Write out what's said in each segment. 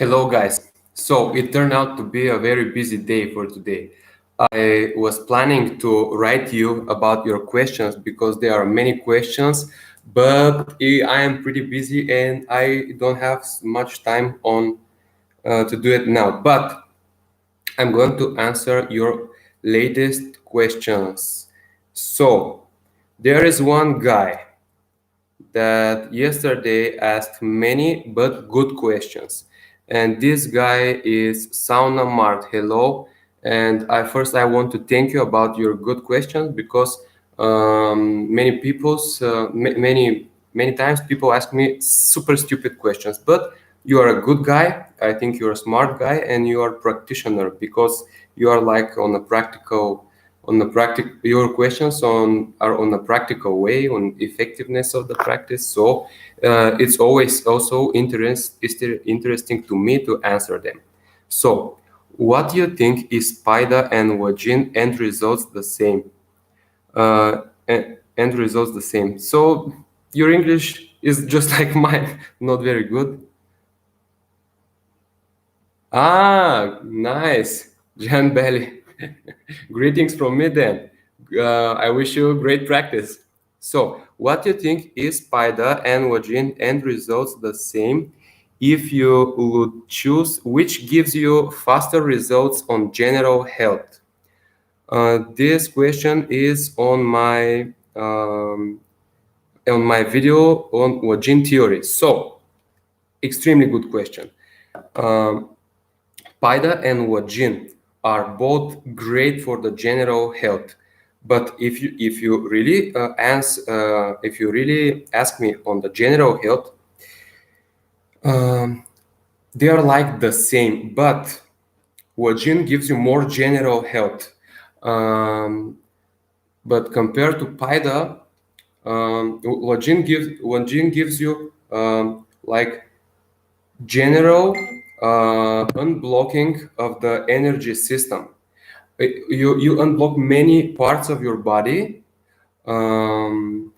Hello, guys. So it turned out to be a very busy day for today. I was planning to write you about your questions because there are many questions, but I am pretty busy and I don't have much time on to do it now. But I'm going to answer your latest questions. So there is one guy that yesterday asked many but good questions. And this guy is Sauna Mart. Hello. And I want to thank you about your good questions because many times people ask me super stupid questions. But you are a good guy. I think you're a smart guy and you are a practitioner because you are like your questions are on a practical way on effectiveness of the practice, so it's always also interesting to me to answer them. So what do you think, is paida and lajin end results the same? End results the same. So your English is just like mine, not very good. Nice. Jan Belly. Greetings from me then. I wish you great practice. So, what do you think, is paida and lajin end results the same? If you would choose, which gives you faster results on general health? This question is on my video on lajin theory. So, extremely good question. Paida and lajin are both great for the general health, but if you really ask me on the general health, they are like the same, but lajin gives you more general health. But compared to paida, lajin gives you like general unblocking of the energy system. You unblock many parts of your body, and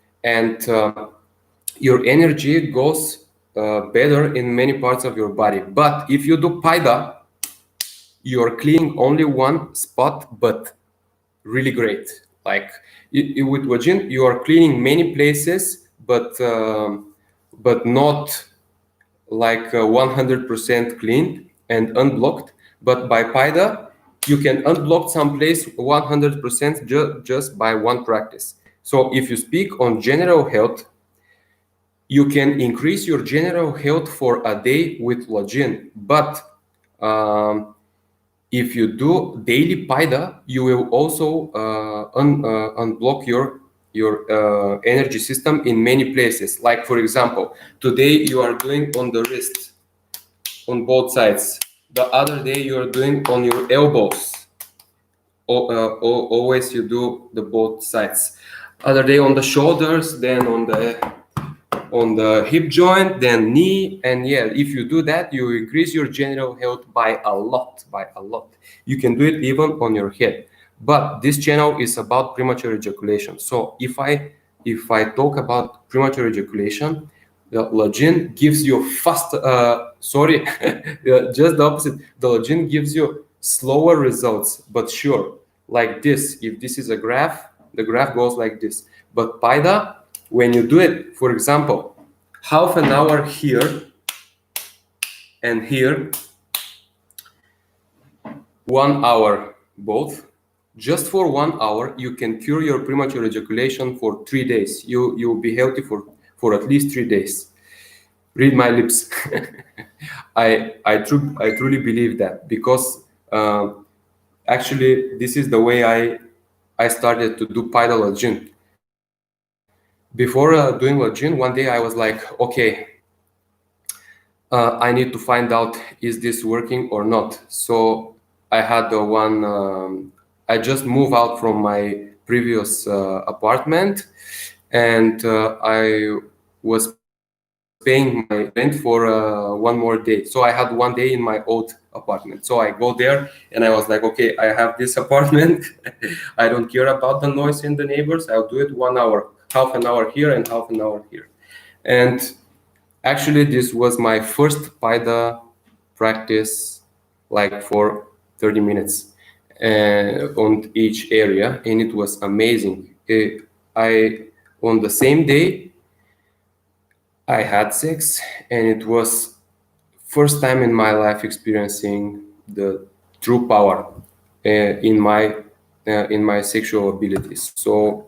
your energy goes better in many parts of your body. But if you do paida, you're cleaning only one spot, but really great. Like with lajin, you are cleaning many places, but not like 100% clean and unblocked. But by paida, you can unblock some place 100% just by one practice. So if you speak on general health, you can increase your general health for a day with lajin. But if you do daily paida, you will also unblock your energy system in many places. Like, for example, today you are doing on the wrist on both sides. The other day you are doing on your elbows. Always you do the both sides. Other day on the shoulders, then on the hip joint, then knee. And yeah, if you do that, you increase your general health by a lot. You can do it even on your head. But this channel is about premature ejaculation. So if I talk about premature ejaculation, the lajin gives you fast, just the opposite. The lajin gives you slower results, but sure, like this. If this is a graph, the graph goes like this. But paida, when you do it, for example, half an hour here and here, 1 hour both, just for 1 hour, you can cure your premature ejaculation for 3 days. You'll be healthy for at least 3 days. Read my lips. I truly believe that, because actually this is the way I started to do PidaLajin. Before doing lajin, one day I was like, okay, I need to find out, is this working or not? So I had I just moved out from my previous apartment, and I was paying my rent for 1 more day. So I had 1 day in my old apartment. So I go there and I was like, okay, I have this apartment. I don't care about the noise in the neighbors. I'll do it 1 hour, half an hour here and half an hour here. And actually, this was my first paida practice like for 30 minutes on each area, and it was amazing. On the same day I had sex, and it was first time in my life experiencing the true power in my sexual abilities. So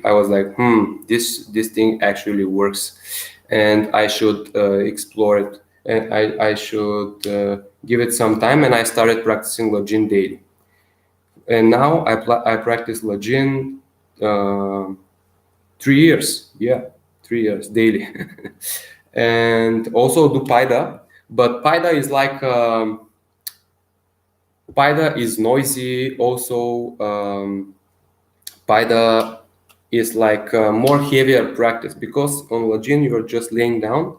I was like, this thing actually works, and I should explore it, and I should give it some time. And I started practicing lajin daily. And now I practice lajin 3 years. Yeah, 3 years daily. And also do paida, but paida is like paida is noisy. Also, paida is like more heavier practice, because on lajin you're just laying down.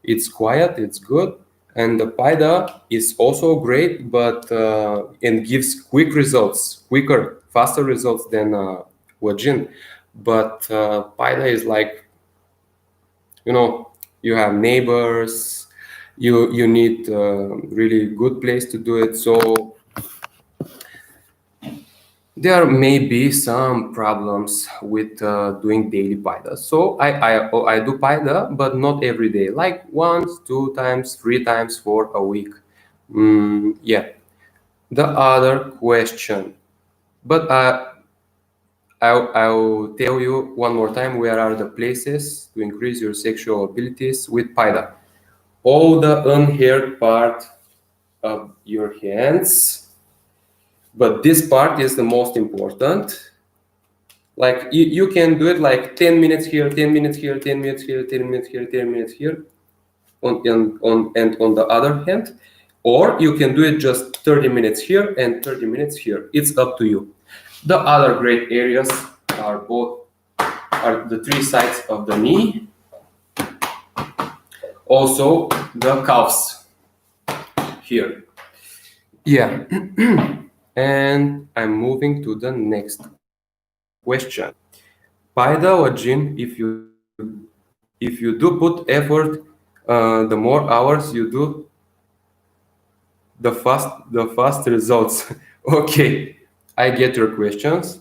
It's quiet, it's good, and the paida is also great, but and gives quick results, faster results than lajin. But paida is like, you have neighbors, you need really good place to do it. So there may be some problems with doing daily paida. So I do paida, but not every day, like once, 2 times, 3 times for a week. Yeah. The other question, but I'll tell you one more time, where are the places to increase your sexual abilities with paida. All the unhaired part of your hands, but this part is the most important. Like you can do it like 10 minutes here, 10 minutes here, 10 minutes here, 10 minutes here, 10 minutes here, and on the other hand, or you can do it just 30 minutes here and 30 minutes here. It's up to you. The other great areas are the 3 sides of the knee, also the calves here. Yeah. And I'm moving to the next question. PidaLajin, if you do put effort, the more hours you do, the fast results. Okay, I get your questions.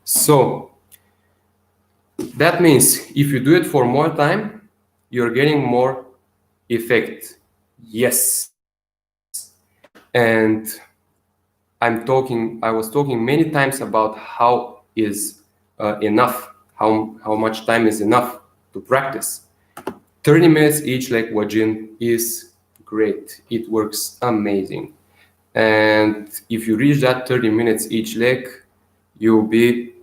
So that means if you do it for more time, you're getting more effect. Yes. And I was talking many times about how is enough, how much time is enough to practice. 30 minutes each leg lajin is great. It works amazing. And if you reach that 30 minutes each leg, you'll be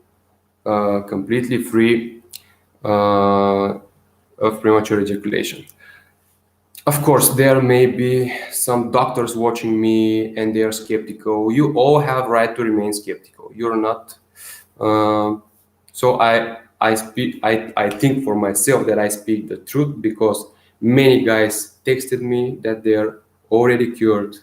completely free of premature ejaculation. Of course, there may be some doctors watching me and they are skeptical. You all have right to remain skeptical. You're not. So I think for myself that I speak the truth, because many guys texted me that they're already cured.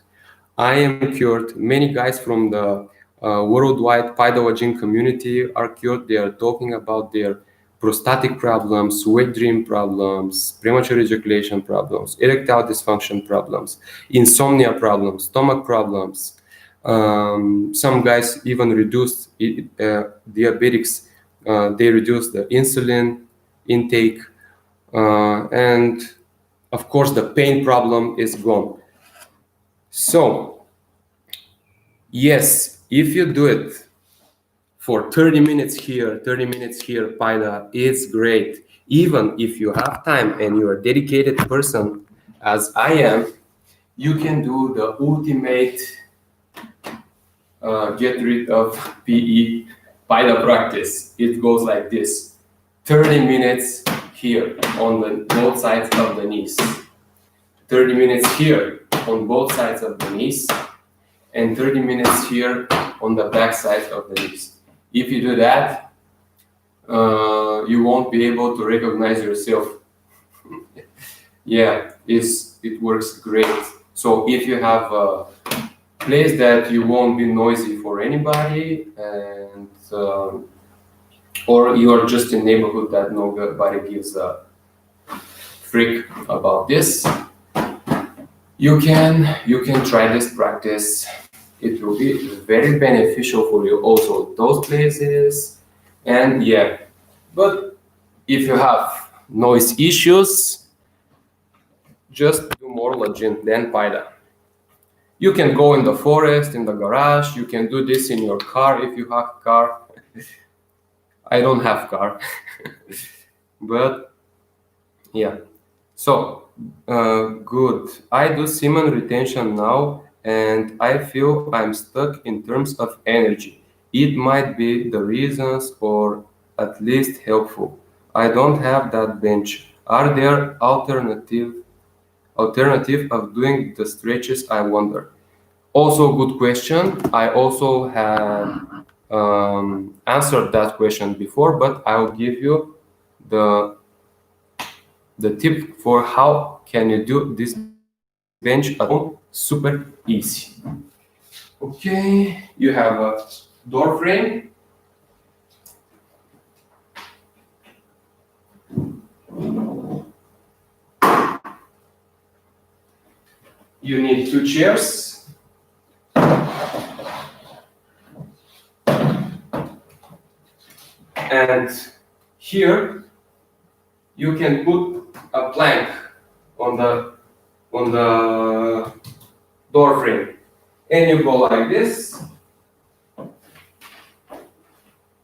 I am cured. Many guys from the worldwide PidaLajin community are cured. They are talking about their prostatic problems, wet dream problems, premature ejaculation problems, erectile dysfunction problems, insomnia problems, stomach problems. Some guys even reduced diabetics. They reduced the insulin intake, and of course the pain problem is gone. So yes, if you do it for 30 minutes here, 30 minutes here, paida, it's great. Even if you have time and you're a dedicated person, as I am, you can do the ultimate get rid of PE paida practice. It goes like this: 30 minutes here on both sides of the knees, 30 minutes here on both sides of the knees, and 30 minutes here on the back side of the knees. If you do that, you won't be able to recognize yourself. Yeah, it works great. So if you have a place that you won't be noisy for anybody, and or you are just in a neighborhood that nobody gives a freak about this, You can try this practice. It will be very beneficial for you also those places. And yeah, but if you have noise issues, just do more lajin than paida. You can go in the forest, in the garage. You can do this in your car if you have a car. I don't have car, but yeah. So good. I do semen retention now, and I feel I'm stuck in terms of energy. It might be the reasons, or at least helpful. I don't have that bench. Are there alternative of doing the stretches? I wonder. Also, good question. I also had answered that question before, but I'll give you the tip for how can you do this bench at home super easy. Okay, you have a door frame. You need 2 chairs. And here you can put a plank on the door frame, and you go like this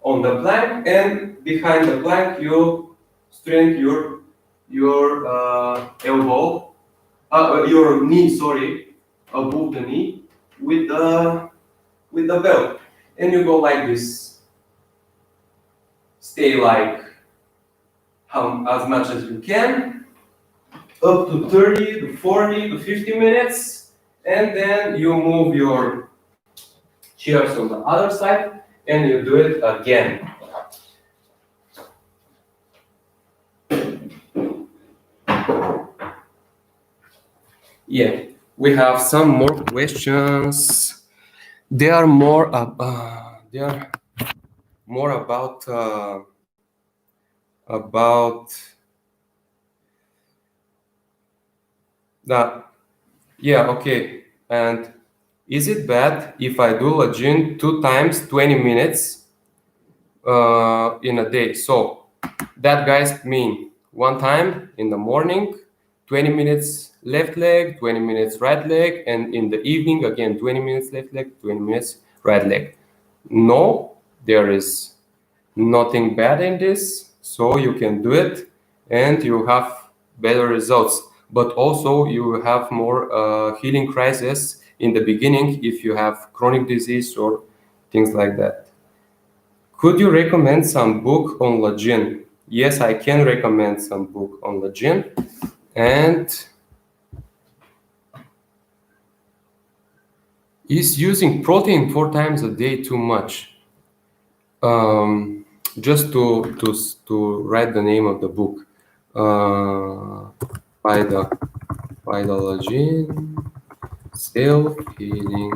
on the plank, and behind the plank you strengthen your elbow, your knee, sorry, above the knee with the belt, and you go like this. Stay like as much as you can, up to 30 to 40 to 50 minutes, and then you move your chairs on the other side and you do it again. Yeah, we have some more questions. They are more about that. Yeah, okay. And is it bad if I do lajin 2 times 20 minutes in a day? So that guys mean 1 time in the morning, 20 minutes left leg, 20 minutes right leg, and in the evening again 20 minutes left leg, 20 minutes right leg. No, there is nothing bad in this, so you can do it and you have better results. But also you have more healing crisis in the beginning if you have chronic disease or things like that. Could you recommend some book on lajin? Yes, I can recommend some book on lajin. And is using protein 4 times a day too much? Just to write the name of the book. PidaLajin self-healing.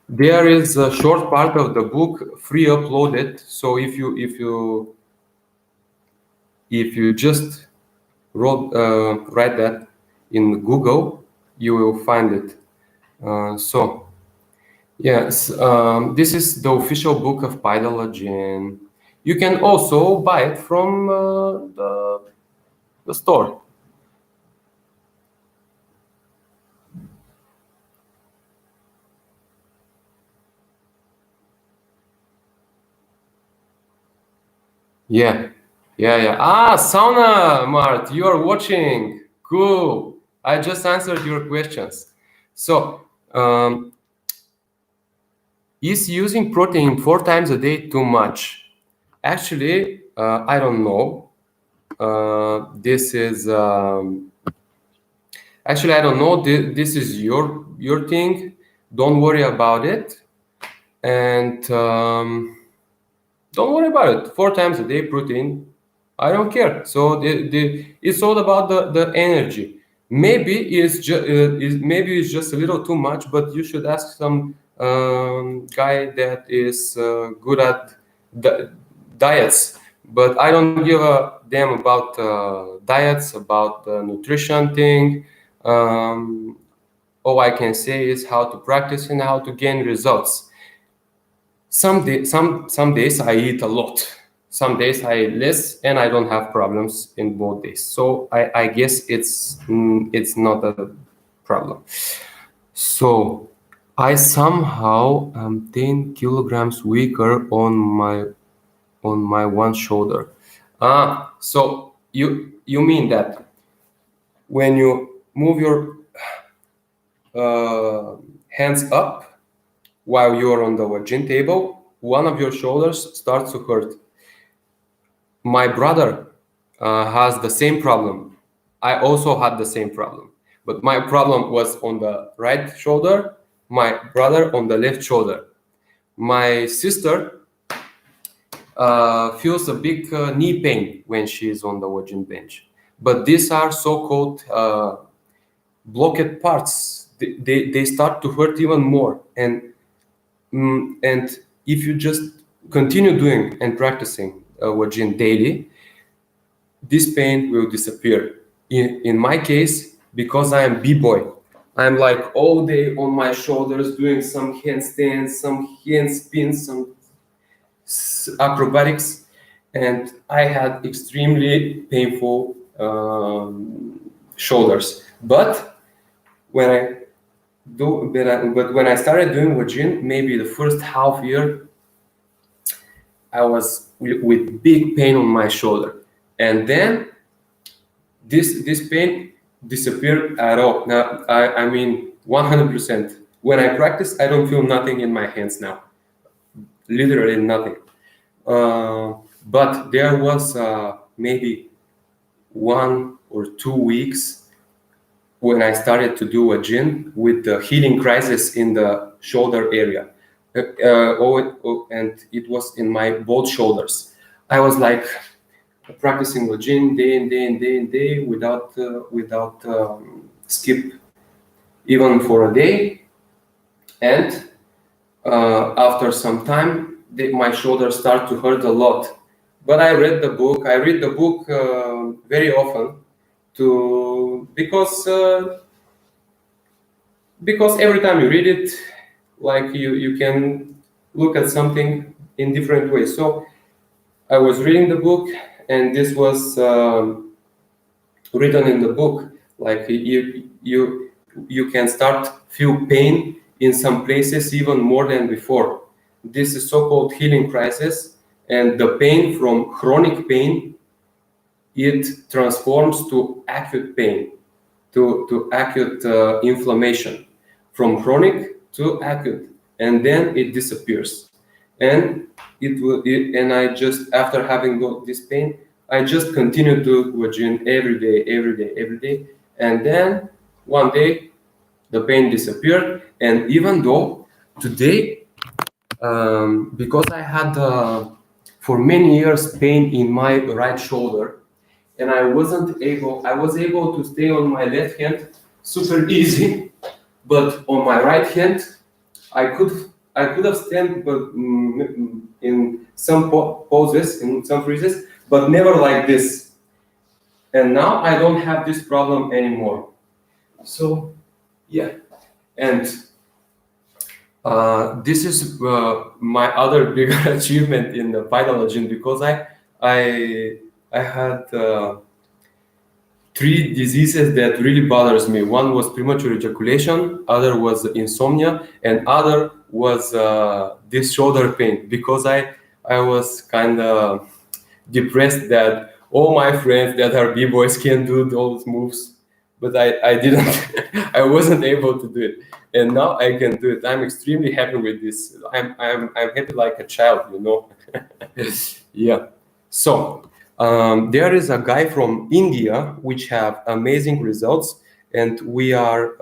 There is a short part of the book free uploaded. So if you just write that in Google, you will find it. So yes, this is the official book of PidaLajin. You can also buy it from the store. Yeah. Sauna Mart, you are watching. Cool. I just answered your questions. So, is using protein 4 times a day too much? Actually, I don't know. This is actually I don't know. This is your thing. Don't worry about it, and don't worry about it. 4 times a day protein, I don't care. So it's all about the energy. Maybe maybe it's just a little too much, but you should ask some guy that is good at diets. But I don't give a damn about diets, about the nutrition thing. all I can say is how to practice and how to gain results. Some days I eat a lot. Some days I eat less, and I don't have problems in both days. So I guess it's not a problem. So I somehow am 10 kilograms weaker on my one shoulder. So you mean that when you move your hands up while you are on the lajin table, one of your shoulders starts to hurt. My brother has the same problem. I also had the same problem, but my problem was on the right shoulder, my brother on the left shoulder. My sister feels a big knee pain when she is on the lajin bench, but these are so-called blocked parts. They start to hurt even more, and if you just continue doing and practicing lajin daily, this pain will disappear. In my case, because I am b-boy, I'm like all day on my shoulders doing some handstands, some hand spins, some acrobatics, and I had extremely painful shoulders. But when I started doing lajin, maybe the first half year, I was with big pain on my shoulder, and then this pain disappeared at all. Now I mean 100%. When I practice, I don't feel nothing in my hands now, literally nothing. But there was maybe 1 or 2 weeks when I started to do lajin with the healing crisis in the shoulder area. And it was in my both shoulders. I was like practicing lajin day and day without skip even for a day. And after some time, my shoulders start to hurt a lot. But I read the book. I read the book very often because every time you read it, like you can look at something in different ways. So I was reading the book, and this was written in the book, like you can start feel pain in some places even more than before. This is so-called healing crisis, and the pain from chronic pain, it transforms to acute pain, to acute inflammation, from chronic to acute, and then it disappears. And and I just, after having this pain, I just continued to do lajin every day, and then one day the pain disappeared. And even though today, because I had for many years pain in my right shoulder, and I was able to stay on my left hand super easy, but on my right hand I could have stand, but in some poses, in some freezes, but never like this. And now I don't have this problem anymore. So yeah, and this is my other big achievement in the PidaLajin, because I had 3 diseases that really bothers me. One was premature ejaculation, other was insomnia, and other was this shoulder pain, because I was kind of depressed that all my friends that are b-boys can do those moves, but I didn't. I wasn't able to do it, and now I can do it. I'm extremely happy with this. I'm happy like a child, you know. Yeah. So there is a guy from India which have amazing results, and we are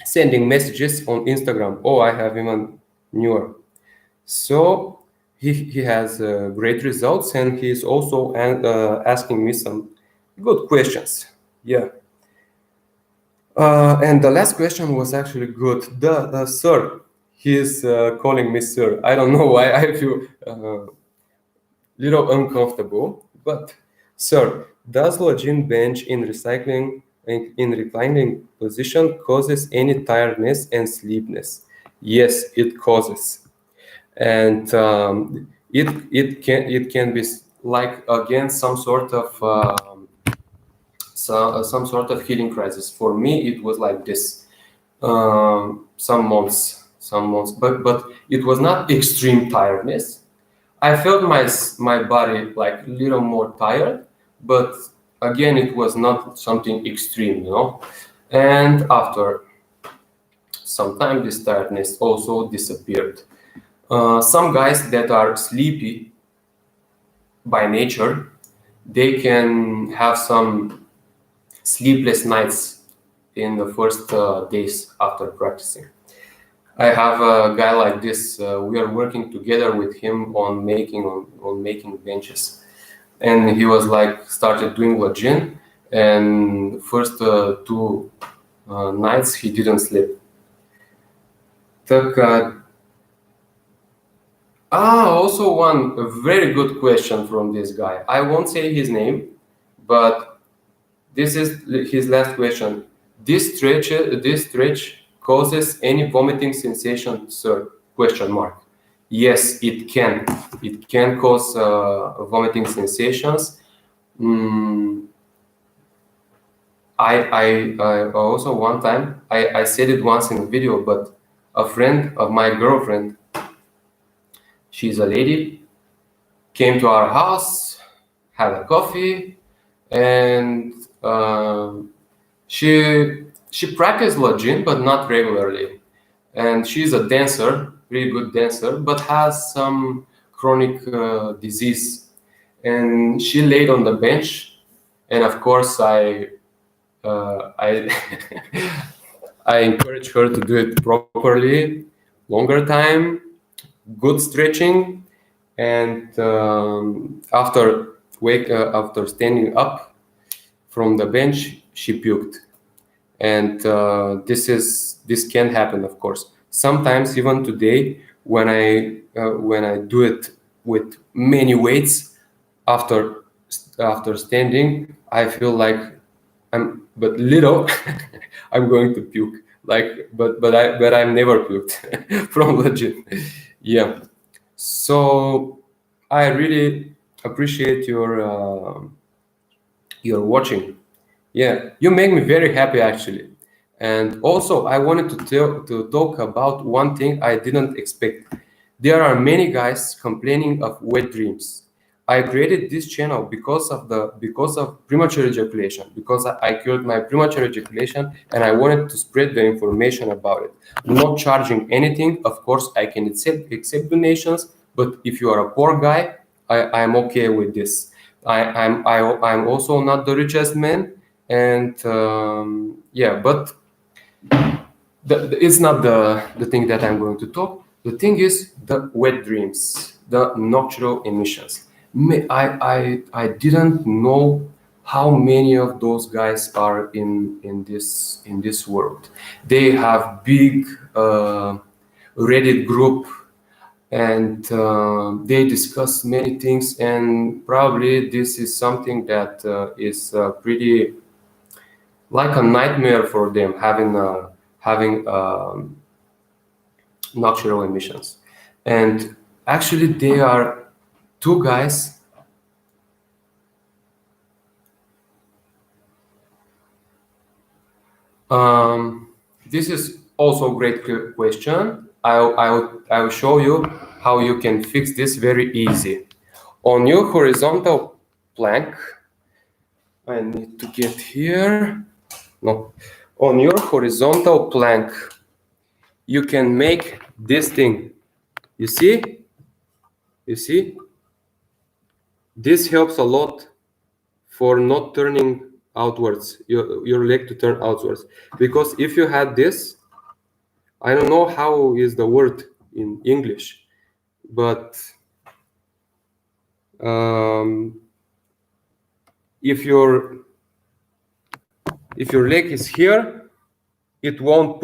sending messages on Instagram. Oh, I have even newer. So he has great results, and he's also asking me some good questions. Yeah. And the last question was actually good. The sir, he is calling me sir. I don't know why I feel little uncomfortable, but Sir, does lajin bench in reclining position causes any tiredness and sleepiness? Yes, it causes, and it can be like again some sort of some sort of healing crisis. For me, it was like this. Some months, but it was not extreme tiredness. I felt my body like a little more tired, but again, it was not something extreme, you know. And after some time, this tiredness also disappeared. Some guys that are sleepy by nature, they can have some sleepless nights in the first days after practicing. I have a guy like this. We are working together with him on making benches, and he was like started doing lajin, and first two nights he didn't sleep. Also one very good question from this guy. I won't say his name, but this is his last question. This stretch causes any vomiting sensation, sir? Question mark. Yes, it can. It can cause vomiting sensations. I also one time I said it once in a video, but a friend of my girlfriend, she's a lady, came to our house, had a coffee, and she practiced lajin, but not regularly. And she's a dancer, really good dancer, but has some chronic disease. And she laid on the bench, and of course I I encourage her to do it properly, longer time, good stretching, and after standing up from the bench, she puked. And this can happen, of course. Sometimes even today, when I do it with many weights, after standing, I feel like but little I'm going to puke. Like, but I'm never puked from lajin. Yeah. So I really appreciate your watching. Yeah, you make me very happy actually. And also, I wanted to talk about one thing I didn't expect. There are many guys complaining of wet dreams. I created this channel because of premature ejaculation, because I cured my premature ejaculation, and I wanted to spread the information about it. Not charging anything, of course. I can accept donations, but if you are a poor guy, I'm okay with this. I'm also not the richest man, and yeah, but it's not the thing that I'm going to talk. The thing is the wet dreams, the nocturnal emissions. I didn't know how many of those guys are in this world. They have big Reddit group, and they discuss many things, and probably this is something that is pretty like a nightmare for them, having nocturnal emissions. And actually they are two guys. This is also a great question. I'll show you how you can fix this very easy. On your horizontal plank, I need to get here. No, on your horizontal plank, you can make this thing. You see? You see? This helps a lot for not turning outwards, your leg to turn outwards. Because if you had this, I don't know how is the word in English, but if your leg is here, it won't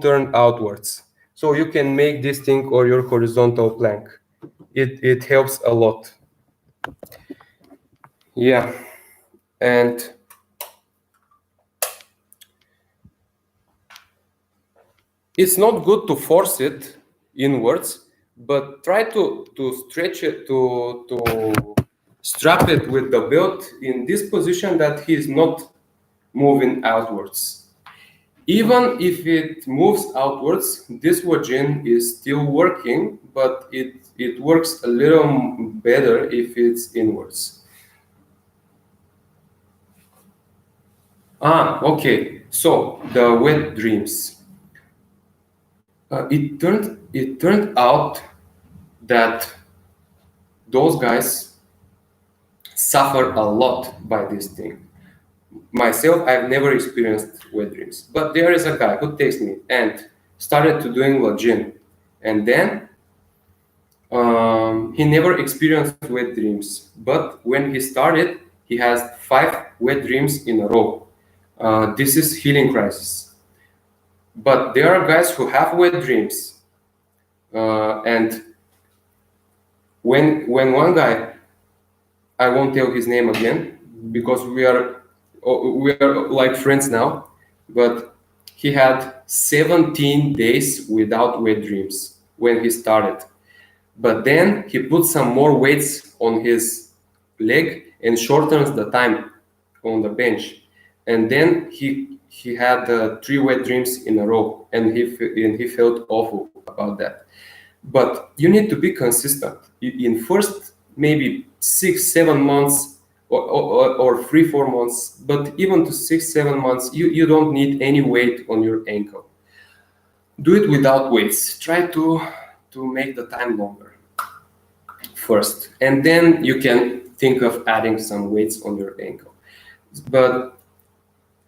turn outwards. So you can make this thing or your horizontal plank. It helps a lot. Yeah, and it's not good to force it inwards, but try to stretch it, to strap it with the belt in this position that he's not moving outwards. Even if it moves outwards, this vagin is still working, but it works a little better if it's inwards. Okay. So the wet dreams. It turned out that those guys suffer a lot by this thing. Myself, I've never experienced wet dreams, but there is a guy who takes me and started to doing lajin, and then he never experienced wet dreams. But when he started, he has 5 wet dreams in a row. This is healing crisis. But there are guys who have wet dreams, and when one guy, I won't tell his name again because we are like friends now, but he had 17 days without wet dreams when he started. But then he put some more weights on his leg and shortens the time on the bench. And then he had 3 wet dreams in a row, and he felt awful about that. But you need to be consistent. In first maybe 6-7 months, or 3-4 months, but even to 6-7 months, you don't need any weight on your ankle. Do it without weights. Try to make the time longer first, and then you can think of adding some weights on your ankle. But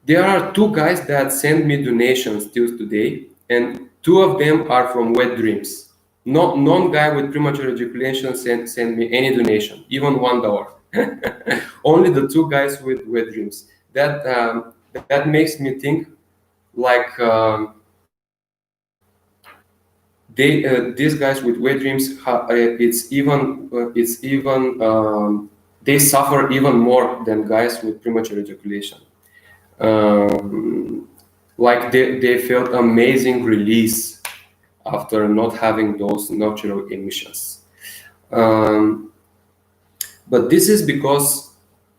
there are 2 guys that send me donations till today, and 2 of them are from wet dreams. None guy with premature ejaculation send me any donation, even $1. Only the 2 guys with wet dreams. That makes me think like these guys with wet dreams, they suffer even more than guys with premature ejaculation. Like they felt amazing release after not having those natural emissions. But this is because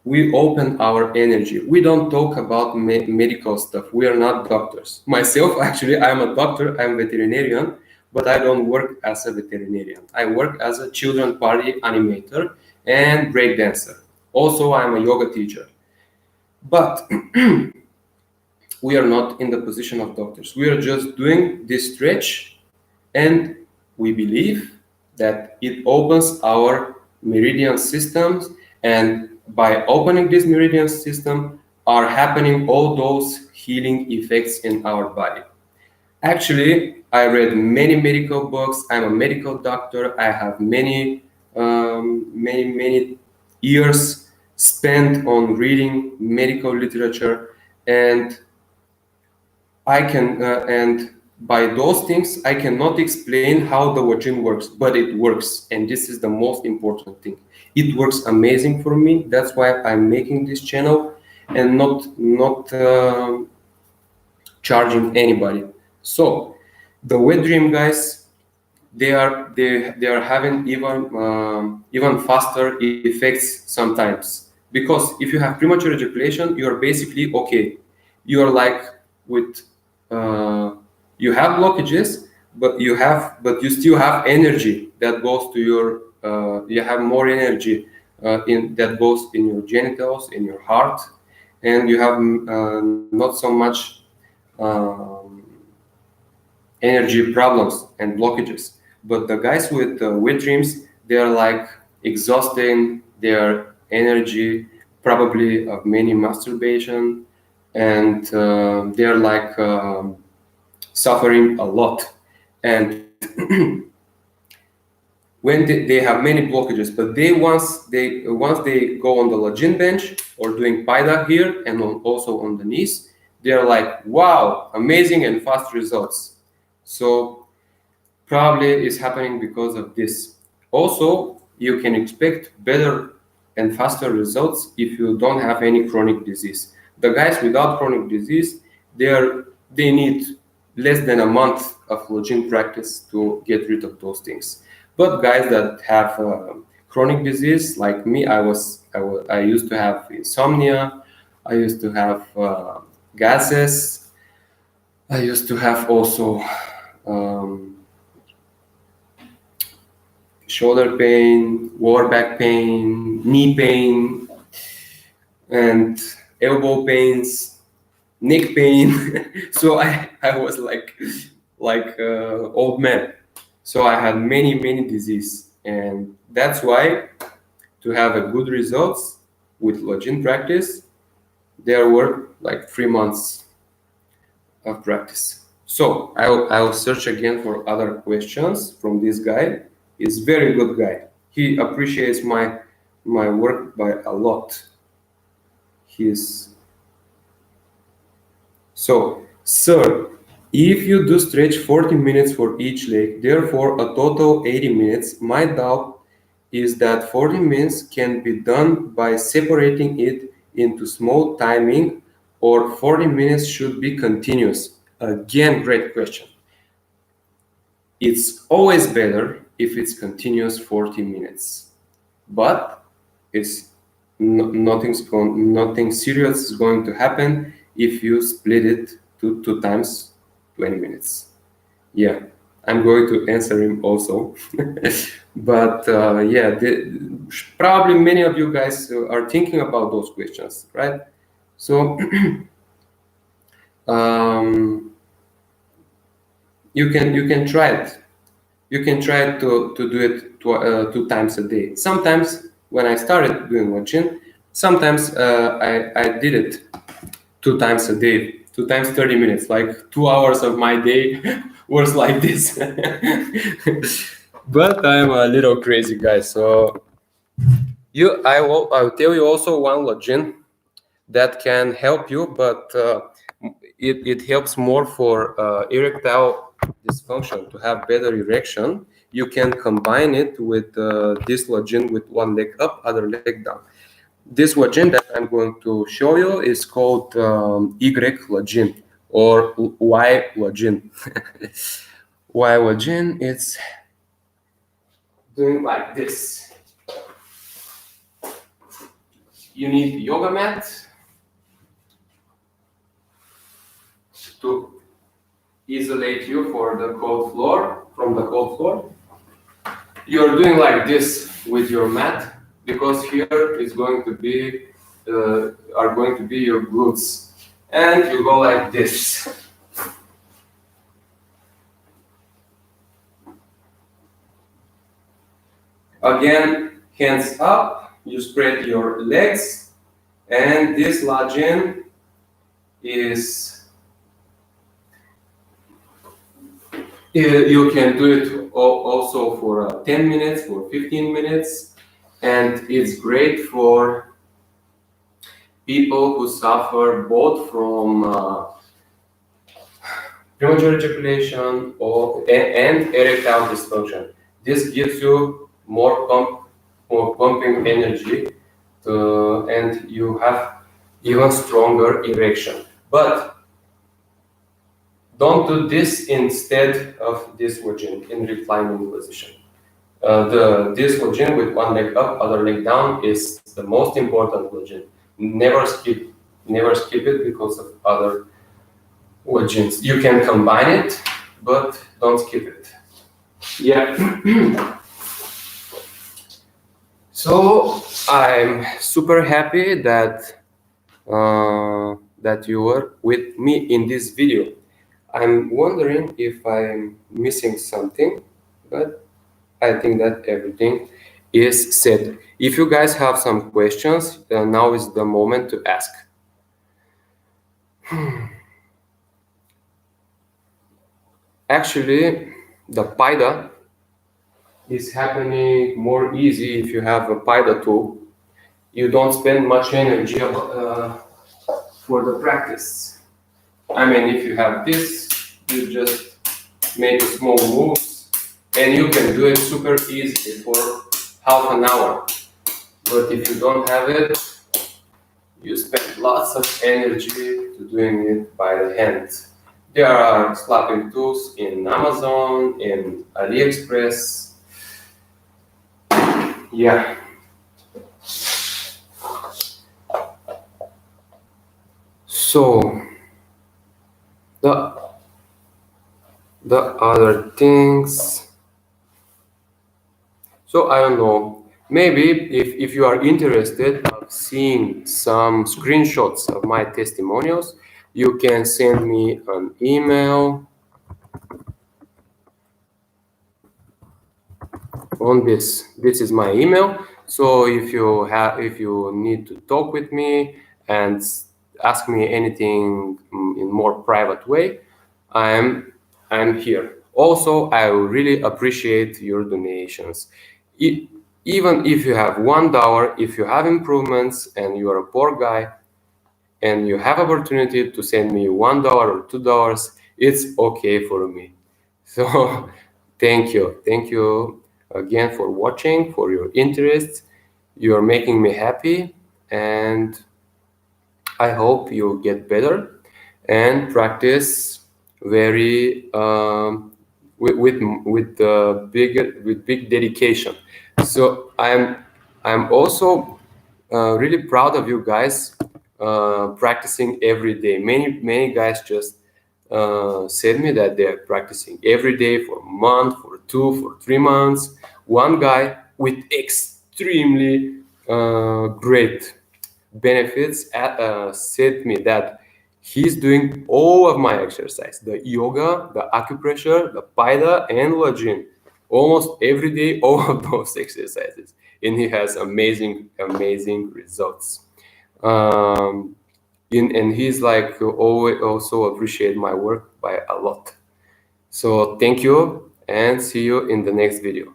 we open our energy. We don't talk about medical stuff. We are not doctors. Myself, actually, I'm a doctor, I'm a veterinarian, but I don't work as a veterinarian. I work as a children party animator and breakdancer. Also, I'm a yoga teacher. But we are not in the position of doctors. We are just doing this stretch, and we believe that it opens our meridian systems, and by opening this meridian system are happening all those healing effects in our body. Actually, I read many medical books. I'm a medical doctor. I have many years spent on reading medical literature, and and by those things, I cannot explain how the vagina works, but it works, and this is the most important thing. It works amazing for me. That's why I'm making this channel and not charging anybody. So the wet dream guys, they are having even faster effects sometimes, because if you have premature ejaculation, you are basically okay. You are like with you have blockages, but you still have energy that goes to your you have more energy in that goes in your genitals, in your heart, and you have not so much energy problems and blockages. But the guys with wet dreams, they are like exhausting their energy, probably of many masturbation, and they are like suffering a lot. And when they have many blockages, but once they go on the lajin bench or doing paida here and also on the knees, they are like, wow, amazing and fast results. So probably is happening because of this. Also, you can expect better and faster results if you don't have any chronic disease. The guys without chronic disease, they need less than a month of lajin practice to get rid of those things. But guys that have chronic disease, like me, I used to have insomnia, I used to have gases, I used to have also shoulder pain, lower back pain, knee pain, and elbow pains, neck pain. So I was like old man. So I had many diseases, and that's why to have a good results with lajin practice, there were like 3 months of practice. So I'll search again for other questions from this guy. He's very good guy. He appreciates my work by a lot. So, sir, if you do stretch 40 minutes for each leg, therefore a total 80 minutes, my doubt is that 40 minutes can be done by separating it into small timing, or 40 minutes should be continuous. Again, great question. It's always better if it's continuous 40 minutes, but it's nothing serious is going to happen if you split it to 2 times 20 minutes. Yeah, I'm going to answer him also. But yeah, probably many of you guys are thinking about those questions, right? So you can try it. You can try to do it 2 times a day. Sometimes when I started doing lajin, sometimes I did it 2 times a day, 2 times 30 minutes, like 2 hours of my day was like this. But I'm a little crazy guy, so I'll tell you also one lajin that can help you, but it helps more for erectile dysfunction, to have better erection. You can combine it with this lajin with one leg up, other leg down. This lajin that I'm going to show you is called Y lajin or Y lajin. Y lajin, it's doing like this. You need the yoga mat to isolate you for the cold floor, from the cold floor. You're doing like this with your mat, because here is going to be are going to be your glutes, and you go like this. Again, hands up, you spread your legs, and this lajin is you can do it also for 10 minutes, for 15 minutes, and it's great for people who suffer both from premature ejaculation and erectile dysfunction. This gives you more pumping energy, and you have even stronger erection. But don't do this instead of this lajin in reclining position. This lajin with one leg up, other leg down is the most important lajin. Never skip it because of other lajins. You can combine it, but don't skip it. Yeah. So I'm super happy that that you were with me in this video. I'm wondering if I'm missing something, but I think that everything is said. If you guys have some questions, now is the moment to ask. Actually, the paida is happening more easy if you have a paida tool. You don't spend much energy for the practice. I mean, if you have this, you just make small moves, and you can do it super easy for half an hour. But if you don't have it, you spend lots of energy to doing it by the hand. There are slapping tools in Amazon, in AliExpress. Yeah. So the other things. So I don't know. Maybe if you are interested of seeing some screenshots of my testimonials, you can send me an email on this. This is my email. So if you need to talk with me and ask me anything in more private way, I'm here. Also, I really appreciate your donations. Even if you have $1, if you have improvements and you are a poor guy and you have opportunity to send me $1 or $2, it's okay for me. So thank you again for watching, for your interest. You are making me happy, and I hope you get better and practice very with big dedication. So I'm also really proud of you guys practicing every day. Many guys just said me that they're practicing every day for a month, for 2, for 3 months. One guy with extremely great benefits said me that he's doing all of my exercise, the yoga, the acupressure, the paida, and lajin, almost every day, all of those exercises, and he has amazing results. And he's like always also appreciate my work by a lot. So thank you, and see you in the next video.